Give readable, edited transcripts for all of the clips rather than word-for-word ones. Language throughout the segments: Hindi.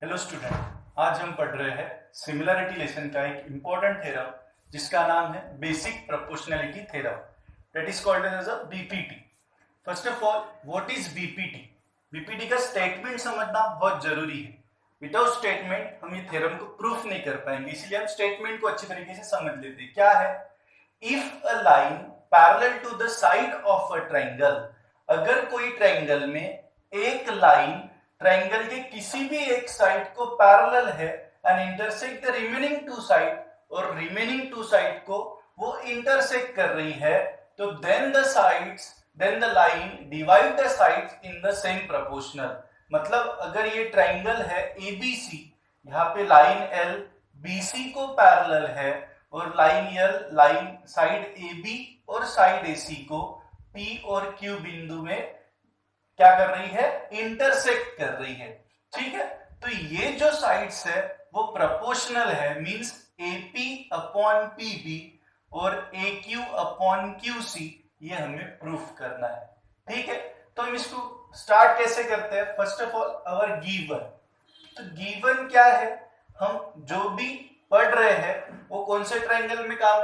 हेलो स्टूडेंट, आज हम पढ़ रहे हैं सिमिलरिटी लेसन का एक इंपॉर्टेंट थ्योरम जिसका नाम है basic proportionality theorem, that is called as a BPT. First of all, what is BPT? BPT का स्टेटमेंट समझना बहुत जरूरी है। विदाउट स्टेटमेंट हम ये थ्योरम को प्रूफ नहीं कर पाएंगे, इसलिए हम स्टेटमेंट को अच्छी तरीके से समझ लेते हैं। क्या है? If a line parallel to the side of a triangle, अगर कोई ट्रायंगल में एक लाइन ट्रायंगल के किसी भी एक साइड को पैरेलल है and intersect the remaining two side, और रिमेनिंग टू साइड को वो इंटरसेक्ट कर रही है, तो then the line divide the sides in the same proportional. मतलब अगर ये ट्रायंगल है एबीसी, यहाँ पे लाइन एल बीसी को पैरेलल है और लाइन साइड AB और साइड AC को P और Q बिंदु में क्या कर रही है? इंटरसेक्ट कर रही है। ठीक है, तो ये जो साइड्स है वो प्रोपोर्शनल है, मींस AP अपॉन PB और AQ अपॉन QC, ये हमें प्रूफ करना है। ठीक है, तो हम इसको स्टार्ट कैसे करते हैं? First of all, our given. तो गिवन क्या है? हम जो भी पढ़ रहे हैं वो कौन से ट्रायंगल में काम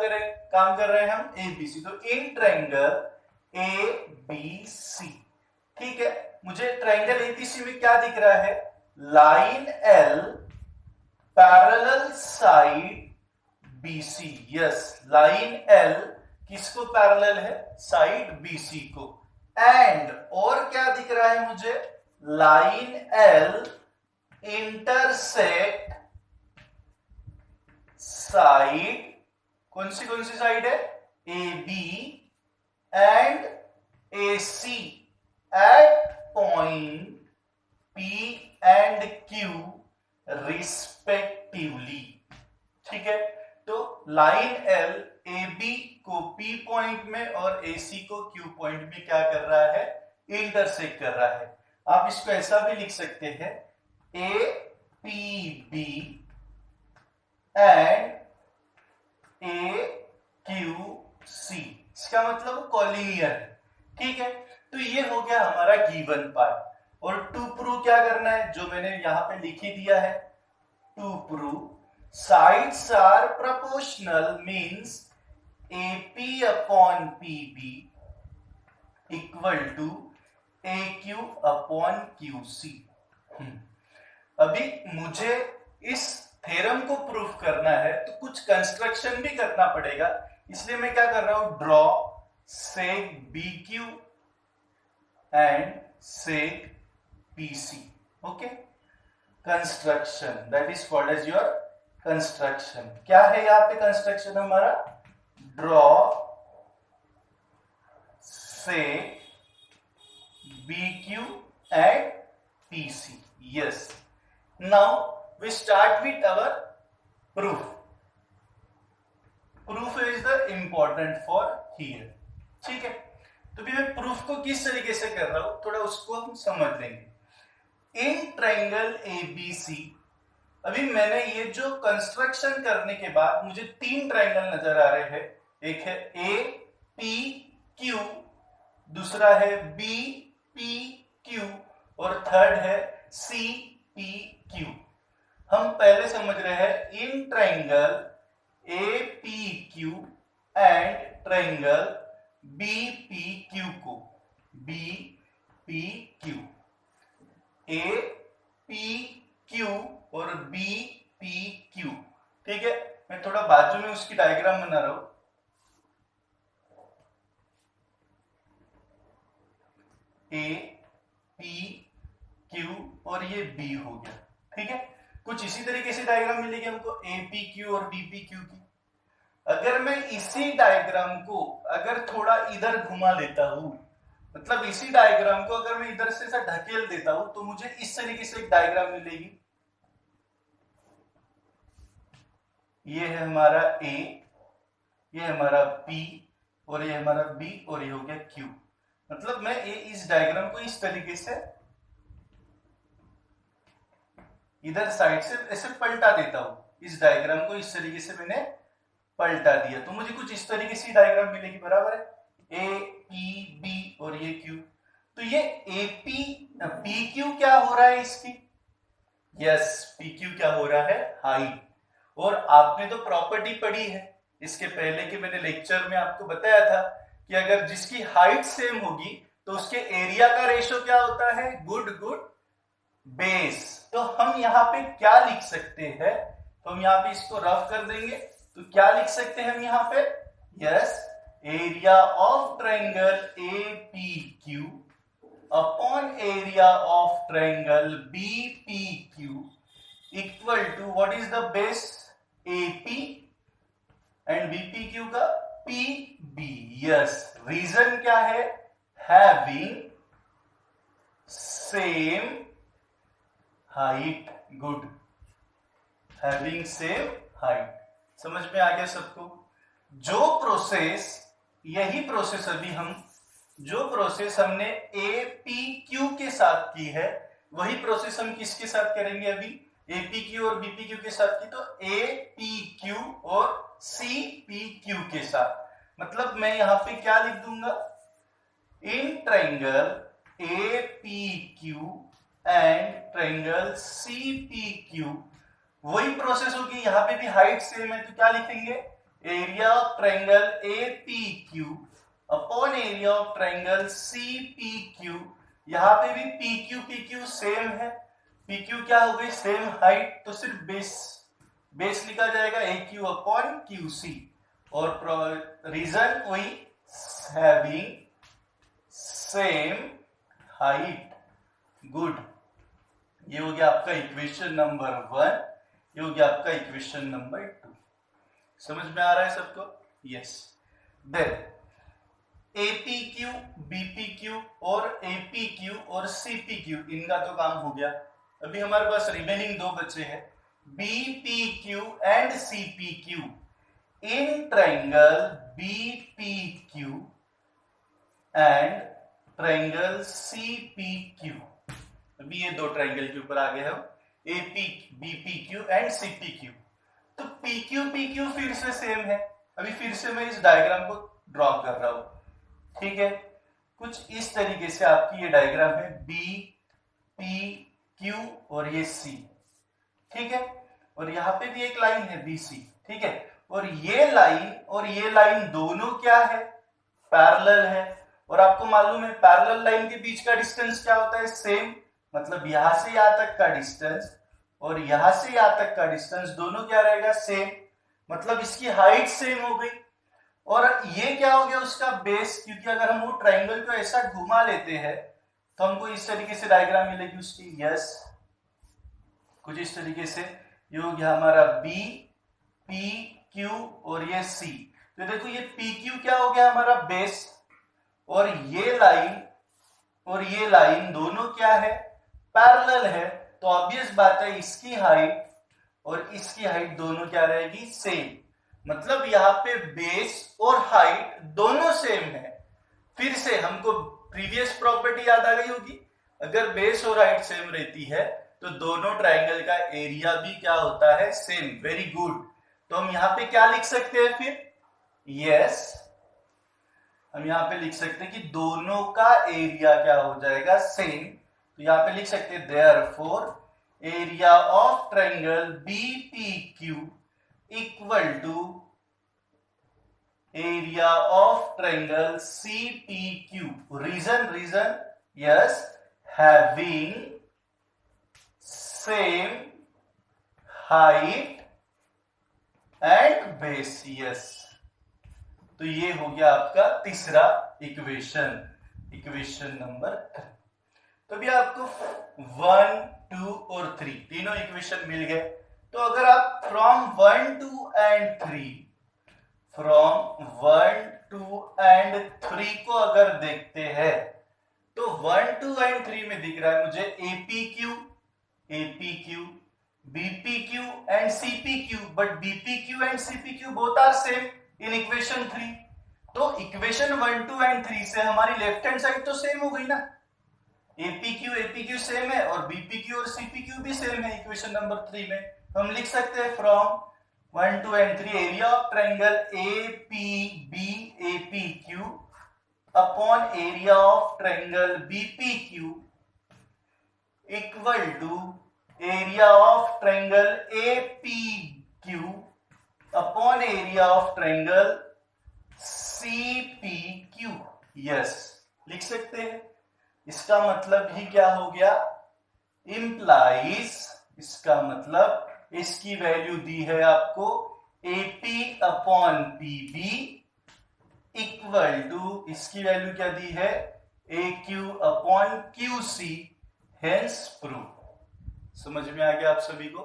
कर रहे हैं हम एबीसी। तो इन ट्रायंगल एबीसी, ठीक है, मुझे ट्रायंगल एबीसी में क्या दिख रहा है? Line L parallel side BC. Yes, line L किसको पैरेलल है? साइड बीसी को। एंड और क्या दिख रहा है मुझे? लाइन एल इंटरसेक्ट साइड, कौन सी साइड है? A B and A C at point P and Q respectively. ठीक है, तो लाइन L AB को P पॉइंट में और AC को Q पॉइंट में क्या कर रहा है? इंटरसेक्ट कर रहा है। आप इसको ऐसा भी लिख सकते हैं, APB एंड AQC, इसका मतलब कॉलिनियर है। ठीक है, तो ये हो गया हमारा गिवन पार्ट। और टू प्रूव क्या करना है, जो मैंने यहां पे लिख ही दिया है, to prove sides are proportional means AP upon PB equal to AQ upon QC। अभी मुझे इस थ्योरम को प्रूफ करना है तो कुछ कंस्ट्रक्शन भी करना पड़ेगा, इसलिए मैं क्या कर रहा हूं? Draw seg BQ and seg PC। Okay, construction, that is called as your construction. क्या है यहां पे कंस्ट्रक्शन हमारा? Draw seg BQ and PC। Yes, now we start with our proof. Proof is the important for here. ठीक है, तो भी मैं प्रूफ को किस तरीके से कर रहा हूं, थोड़ा उसको हम समझ लेंगे। इन ट्रायंगल ABC, अभी मैंने ये जो कंस्ट्रक्शन करने के बाद मुझे तीन ट्रायंगल नजर आ रहे हैं। एक है APQ, दूसरा है BPQ और थर्ड है CPQ। हम पहले समझ रहे हैं in triangle APQ and triangle BPQ को। BPQ, APQ और BPQ। ठीक है, मैं थोड़ा बाजू में उसकी डायग्राम बना रहा हूं। APQ और ये B हो गया। ठीक है, कुछ इसी तरीके से डायग्राम मिलेगी हमको APQ और BPQ की। अगर मैं इसी डायग्राम को अगर थोड़ा इधर घुमा लेता हूं, मतलब इसी डायग्राम को अगर मैं इधर से ढकेल देता हूं, तो मुझे इस तरीके से एक डायग्राम मिलेगी। ये है हमारा A, ये है हमारा P और ये हमारा B और ये हो गया Q। मतलब मैं इस डायग्राम को इस तरीके से इधर साइड से ऐसे पलटा देता हूं। इस डायग्राम को इस तरीके से मैंने पलटा दिया, तो मुझे कुछ इस तरीके से डायग्राम मिलेगी। बराबर है, APB और ये Q। तो ये AP PQ क्या हो रहा है इसकी? यस, PQ क्या हो रहा है, हाइट। और आपने तो प्रॉपर्टी पढ़ी है इसके पहले के, मैंने लेक्चर में आपको बताया था कि अगर जिसकी हाइट सेम होगी तो उसके एरिया का रेशो क्या होता है, गुड गुड बेस। तो हम यहाँ पे क्या लिख सकते हैं, तो हम यहाँ पे इसको रफ कर देंगे। तो क्या लिख सकते हैं हम यहाँ पे, yes, area of triangle APQ upon area of triangle BPQ equal to what is the base, AP and BPQ का PB। यस, रीजन क्या है, having same height, good, having same height. समझ में आ गया सबको। जो प्रोसेस, यही प्रोसेस अभी हम, जो प्रोसेस हमने APQ के साथ की है वही प्रोसेस हम किसके साथ करेंगे अभी, APQ और BPQ के साथ की, तो APQ और CPQ के साथ। मतलब मैं यहां पे क्या लिख दूंगा, in triangle APQ and triangle CPQ वही प्रोसेस होगी, यहां पे भी हाइट सेम है तो क्या लिखेंगे, area of triangle APQ upon area of triangle CPQ। यहां पे भी PQ PQ सेम है, PQ क्या हो गई, सेम हाइट, तो सिर्फ बेस लिखा जाएगा AQ अपॉन QC। और रीजन वही, हैविंग सेम हाइट, गुड। ये हो गया आपका इक्वेशन नंबर 1, ये हो गया आपका इक्वेशन नंबर 2। समझ में आ रहा है सबको, यस। देन APQ, BPQ और APQ और CPQ इनका तो काम हो गया। अभी हमारे पास रिमेनिंग दो बचे हैं, BPQ and CPQ in triangle BPQ and triangle CPQ। अभी ये दो ट्रायंगल के ऊपर आ गए हम, BPQ एंड CPQ। तो PQ PQ फिर से सेम है। अभी फिर से मैं इस डायग्राम को ड्रॉ कर रहा हूं, ठीक है। कुछ इस तरीके से आपकी ये डायग्राम है, BPQ और ये C, ठीक है। और यहां पे भी एक लाइन है BC, ठीक है। और ये लाइन दोनों क्या है, पैरेलल है। और आपको मालूम है पैरेलल लाइन के बीच का डिस्टेंस क्या होता है, सेम। मतलब यहां से यहां तक का डिस्टेंस और यहां से यहां तक का डिस्टेंस दोनों क्या रहेगा, सेम। मतलब इसकी हाइट सेम हो गई। और ये क्या हो गया, उसका बेस, क्योंकि अगर हम वो ट्रायंगल को ऐसा घुमा लेते हैं तो हमको इस तरीके से डायग्राम मिलेगी उसकी, यस, कुछ इस तरीके से। ये हो गया हमारा BPQ और ये C। तो देखो ये PQ क्या हो गया, हमारा बेस। और ये लाइन दोनों क्या है, पैरेलल है। तो ऑब्वियस बात है इसकी हाइट और इसकी हाइट दोनों क्या रहेगी, सेम। मतलब यहाँ पे बेस और हाइट दोनों सेम है। फिर से हमको प्रीवियस प्रॉपर्टी याद आ गई होगी, अगर बेस और हाइट सेम रहती है तो दोनों ट्रायंगल का एरिया भी क्या होता है, सेम। Very good. तो हम यहाँ पे क्या लिख सकते हैं फिर, यस, हम यहाँ पे लिख सकते हैं कि दोनों का एरिया क्या हो जाएगा, सेम। तो यहाँ पे लिख सकते हैं therefore area of triangle BPQ equal to area of triangle CPQ। Reason yes, having same height and base, yes. तो ये हो गया आपका तीसरा इक्वेशन नंबर 3। तो अभी आपको 1, 2 और 3 तीनों इक्वेशन मिल गए। तो अगर आप फ्रॉम 1, 2 एंड 3 को अगर देखते हैं तो 1, 2 एंड 3 में दिख रहा है मुझे APQ, BPQ and CPQ, but BPQ and CPQ both are same in equation 3। तो इक्वेशन 1, 2 एंड 3 से हमारी लेफ्ट हैंड साइड तो सेम हो गई ना, APQ सेम है और BPQ और CPQ भी सेम है इक्वेशन नंबर 3 में। हम लिख सकते हैं from 1, 2 and 3 area of triangle APQ upon area of triangle BPQ equal to area of triangle APQ upon area of triangle CPQ। Yes, लिख सकते हैं। इसका मतलब ही क्या हो गया, इंप्लाइज, इसका मतलब इसकी वैल्यू दी है आपको AP upon PB equal to, इसकी वैल्यू क्या दी है, AQ upon QC, hence proof. समझ में आ गया आप सभी को।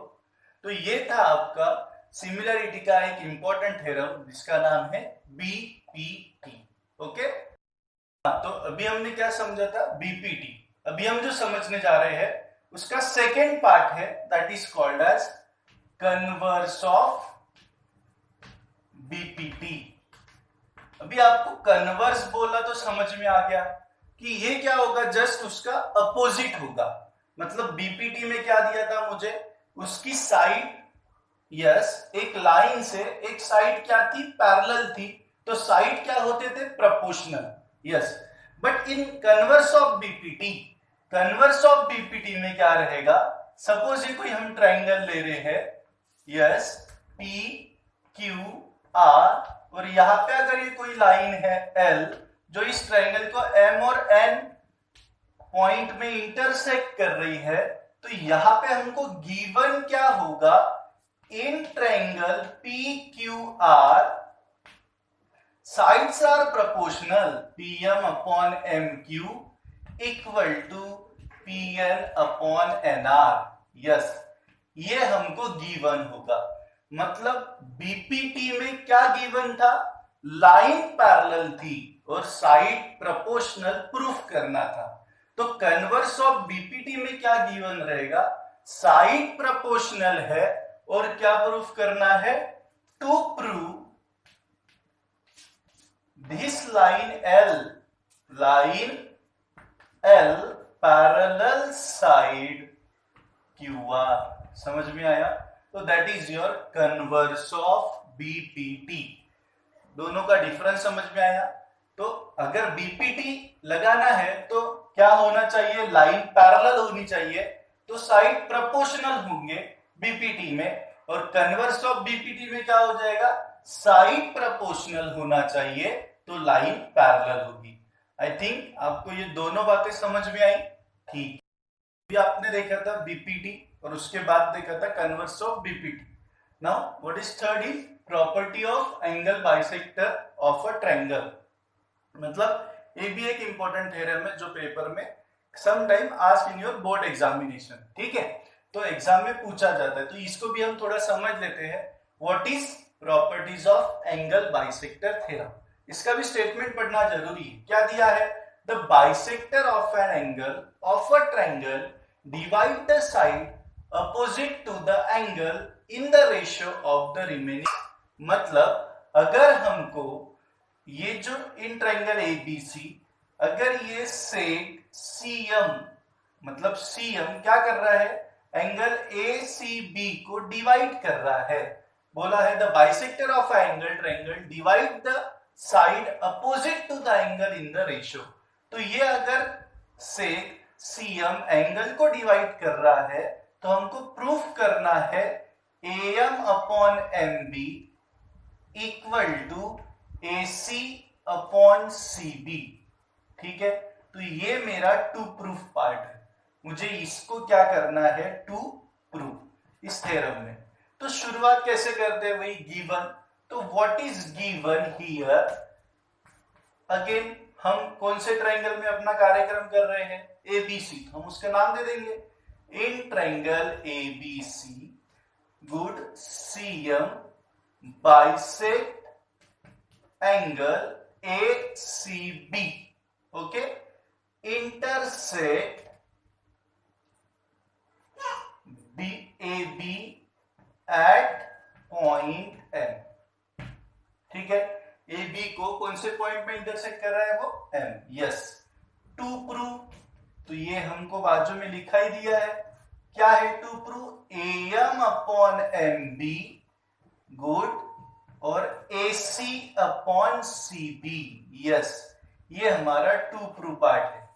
तो ये था आपका सिमिलरिटी का एक इंपॉर्टेंट थ्योरम जिसका नाम है BPT। ओके, तो अभी हमने क्या समझा था, BPT। अभी हम जो समझने जा रहे हैं उसका सेकेंड पार्ट है, that is called as converse of BPT। अभी आपको कन्वर्स बोला तो समझ में आ गया कि ये क्या होगा, जस्ट उसका अपोजिट होगा। मतलब BPT में क्या दिया था मुझे, उसकी साइड, यस, एक लाइन से एक साइड क्या थी, पैरेलल थी, तो साइड क्या होते थे, proportional. Yes, but in converse of BPT, converse of BPT में क्या रहेगा, सपोज ये कोई हम ट्रायंगल ले रहे हैं, यस, PQR, और यहां पे अगर ये कोई लाइन है L जो इस ट्रायंगल को M और N पॉइंट में इंटरसेक्ट कर रही है, तो यहां पे हमको गिवन क्या होगा, in triangle PQR sides are proportional, PM upon MQ equal to PN upon NR। Yes, ये हमको गिवन होगा। मतलब BPT में क्या गिवन था, लाइन पैरेलल थी और साइड प्रोपोर्शनल प्रूफ करना था। तो कन्वर्स ऑफ BPT में क्या गिवन रहेगा, साइड प्रोपोर्शनल है और क्या प्रूफ करना है, to prove this line line L parallel side QR। समझ में आया। तो that is your converse of BPT। दोनों का डिफरेंस समझ में आया। तो अगर BPT लगाना है तो क्या होना चाहिए, लाइन पैरेलल होनी चाहिए, तो साइड प्रोपोर्शनल होंगे BPT में, और कन्वर्स ऑफ BPT में क्या हो जाएगा, साइड प्रोपोर्शनल होना चाहिए, तो लाइन पैरेलल होगी। आई थिंक आपको ये दोनों बातें समझ में आई। ठीक, अभी आपने देखा था BPT और उसके बाद देखा था converse of BPT। Now what is third is property of angle bisector of a triangle. मतलब ये भी एक इंपॉर्टेंट थ्योरम है जो पेपर में some time asked in your board examination. ठीक है, तो एग्जाम में पूछा जाता है, तो इसको भी हम थोड़ा समझ लेते हैं। What is properties of angle bisector theorem, इसका भी स्टेटमेंट पढ़ना जरूरी है। क्या दिया है, the bisector of an angle of a triangle divide the side opposite to the angle in the ratio of the remaining. मतलब अगर हमको ये जो इन ट्रायंगल ABC, अगर ये सेक CM, मतलब CM क्या कर रहा है, एंगल ACB को डिवाइड कर रहा है। बोला है the bisector of angle triangle divide the side opposite to the angle in the ratio. तो ये अगर से CM एंगल को डिवाइड कर रहा है तो हमको प्रूफ करना है AM upon MB equal to AC upon CB। ठीक है, तो ये मेरा टू प्रूफ पार्ट है, मुझे इसको क्या करना है, टू प्रूफ इस थ्योरम में। तो शुरुआत कैसे करते हैं, वही गिवन। तो what is given here, again हम कौन से ट्रायंगल में अपना कार्यक्रम कर रहे हैं, ABC, हम उसका नाम दे देंगे in triangle ABC good CM bisect angle ACB, okay, intersect AB at point M। ठीक है, AB को कौन से पॉइंट में इंटरसेक्ट कर रहा है, वो M। यस, टू प्रूव, तो ये हमको बाजू में लिखा ही दिया है, क्या है to prove, AM upon MB good और AC अपॉन CB। यस, ये हमारा टू प्रूव पार्ट है,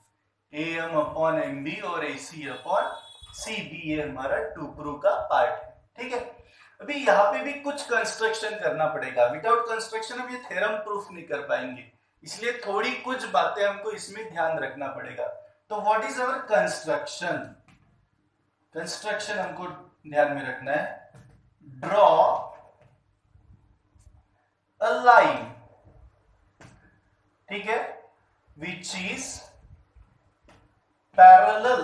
AM अपॉन MB और AC अपॉन सी बी, ये हमारा टू प्रूव का पार्ट है। ठीक है, अभी यहाँ पे भी कुछ कंस्ट्रक्शन करना पड़ेगा, विदाउट कंस्ट्रक्शन हम ये थ्योरम प्रूफ नहीं कर पाएंगे, इसलिए थोड़ी कुछ बातें हमको इसमें ध्यान रखना पड़ेगा। तो what is our construction? Construction हमको ध्यान में रखना है, ड्रॉ अ लाइन, ठीक है, which is parallel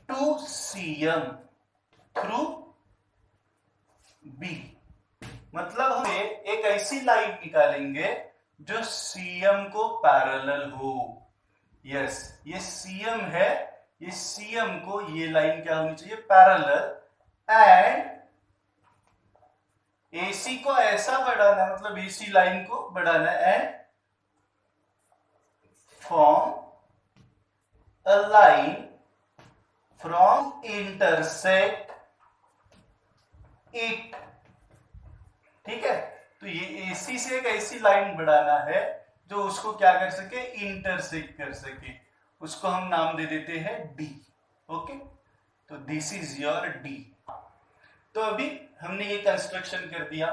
to CM through B। मतलब हम एक ऐसी लाइन निकालेंगे जो CM को पैरेलल हो। यस, ये CM है, ये CM को ये लाइन क्या होनी चाहिए? पैरेलल। एंड AC को ऐसा बढ़ाना है, मतलब AC लाइन को बढ़ाना है, and form a line from intersect it. ठीक है, तो ये AC से एक ऐसी लाइन बढ़ाना है जो उसको क्या कर सके? इंटरसेक्ट कर सके। उसको हम नाम दे देते हैं D। ओके, तो दिस इज योर D। तो अभी हमने ये कंस्ट्रक्शन कर दिया।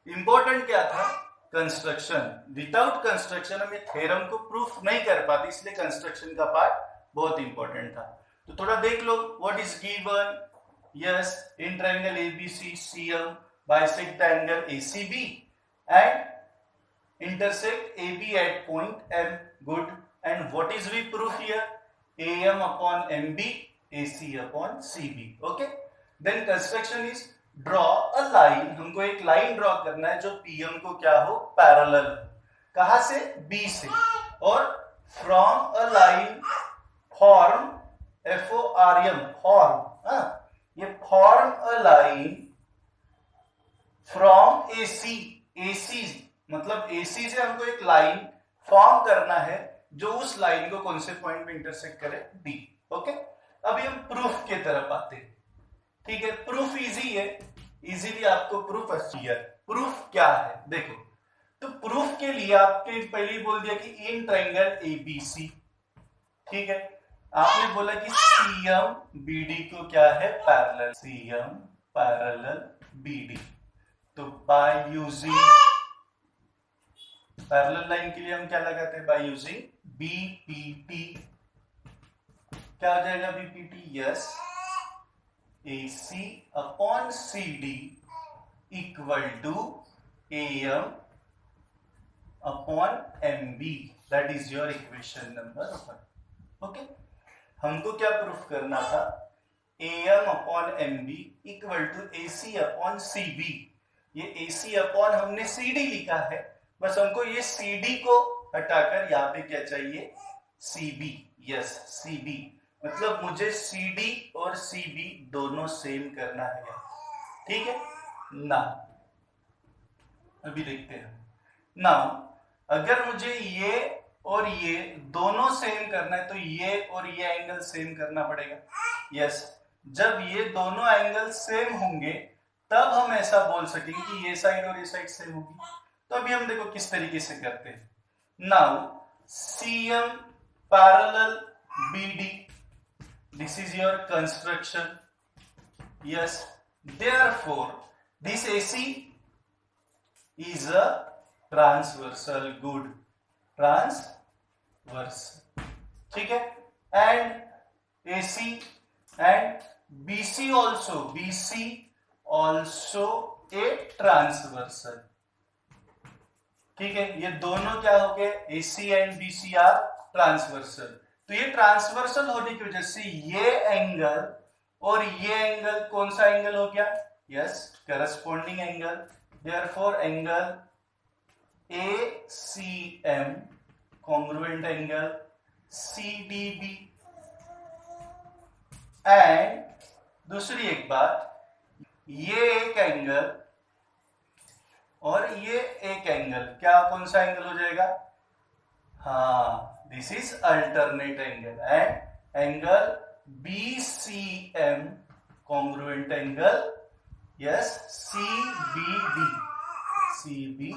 इंपॉर्टेंट क्या था? कंस्ट्रक्शन। विदाउट कंस्ट्रक्शन हम ये थ्योरम को प्रूफ नहीं कर पाते, इसलिए कंस्ट्रक्शन का पार्ट बहुत इंपॉर्टेंट था। तो थोड़ा देख लो, what is given? Yes, in triangle ABC CM bisect the angle ACB and intersect AB at point M. Good. And what is we proof here? AM upon MB, AC upon CB. Okay. Then construction is draw a line. हमको एक लाइन ड्रॉ करना है जो PM को क्या हो? पैरेलल। कहां से? B से। और from a line form, FORM, form, ये form a line from AC, AC मतलब AC से हमको एक लाइन फॉर्म करना है जो उस लाइन को कौन से पॉइंट में इंटरसेक्ट करे? D। ओके, अभी हम प्रूफ की तरफ आते हैं। ठीक है, प्रूफ इजी है, इजीली आपको प्रूफ क्लियर। प्रूफ क्या है देखो, तो प्रूफ के लिए आपके पहले ही बोल दिया कि इन ट्रायंगल ABC, ठीक है, आपने बोला कि CM BD को क्या है? पैरेलल। CM parallel BD। तो बाय यूजिंग पैरेलल लाइन के लिए हम क्या लगाते हैं? By using BPT। क्या हो जाएगा BPT? यस, AC अपॉन CD equal to AM upon MB। That is your equation number 1। Okay, हमको क्या प्रूफ करना था? AM upon MB equal to AC upon CB। ये AC अपॉन हमने CD लिखा है, बस हमको ये CD को हटाकर यहाँ पे क्या चाहिए? CB। यस, CB मतलब मुझे CD और CB दोनों सेम करना है। ठीक है ना, अभी देखते हैं ना। अगर मुझे ये और ये दोनों सेम करना है तो ये और ये एंगल सेम करना पड़ेगा। यस, जब ये दोनों एंगल सेम होंगे तब हम ऐसा बोल सकेंगे कि ये साइड और ये साइड सेम होगी। तो अभी हम देखो किस तरीके से करते हैं। Now CM parallel BD, this is your construction. Yes, therefore this AC is a transversal. Good, transversal. ठीक है, and AC and BC also, BC also a transversal. ठीक है, ये दोनों क्या हो गए? AC and BC are transversal. तो ये ट्रांसवर्सल होने की वजह से ये एंगल और ये एंगल कौन सा एंगल हो गया? Yes, corresponding angle. Therefore angle ACM congruent angle CDB। And दूसरी एक बात, ये एक एंगल और ये एक एंगल क्या कौन सा एंगल हो जाएगा? हाँ, this is alternate angle. And angle BCM congruent angle, yes, CBD।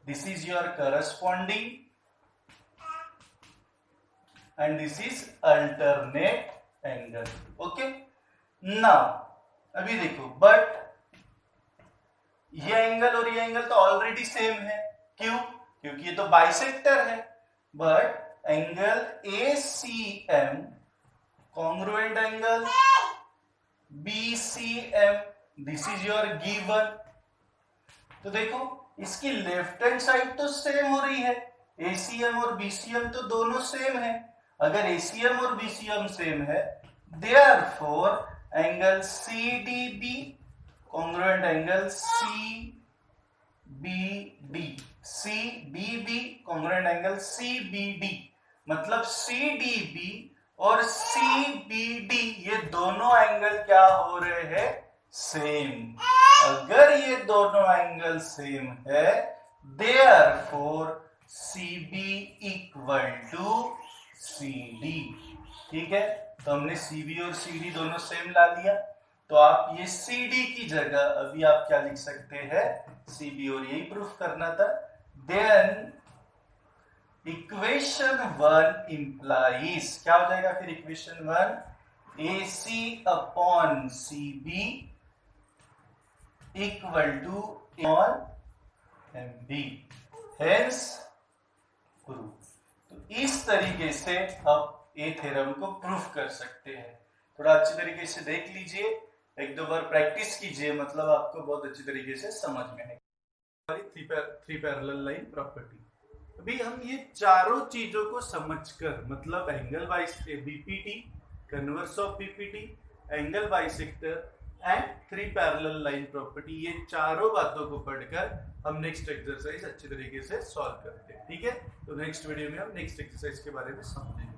This is your corresponding and this is alternate angle. Okay, now अभी देखो, बट ये एंगल और ये एंगल तो ऑलरेडी सेम है. क्यों? क्योंकि ये तो बाइसेक्टर है. But angle ACM congruent angle BCM, this is your given. तो देखो इसकी लेफ्ट हैंड साइड तो सेम हो रही है. ACM और BCM तो दोनों सेम है. अगर ACM और BCM सेम है, therefore angle CDB congruent angle CBD congruent angle CBD, मतलब CDB और CBD ये दोनों एंगल क्या हो रहे हैं? सेम. अगर ये दोनों एंगल सेम है, therefore CB equal to CD. ठीक है, तो हमने CB और CD दोनों सेम ला लिया. तो आप ये CD की जगह अभी आप क्या लिख सकते हैं? CB, और यही प्रूफ करना था. देन इक्वेशन 1 इंप्लाइज, क्या हो जाएगा फिर equation 1? AC upon CB equal to on MB, hence proof. तो इस तरीके से आप ये थ्योरम को प्रूफ कर सकते हैं. थोड़ा अच्छी तरीके से देख लीजिए, एक दो बार प्रैक्टिस कीजिए, मतलब आपको बहुत अच्छी तरीके से समझ में आएगा. Three parallel line property. अभी हम ये चारों चीजों को समझकर, मतलब angle BPT, converse of BPT, angle bisector and three parallel line property, ये चारों बातों को पढ़कर हम नेक्स्ट एक्सरसाइज अच्छी तरीके से सॉल्व करते हैं. ठीक है, तो नेक्स्ट वीडियो में हम नेक्स्ट एक्सरसाइज के बारे में समझेंगे.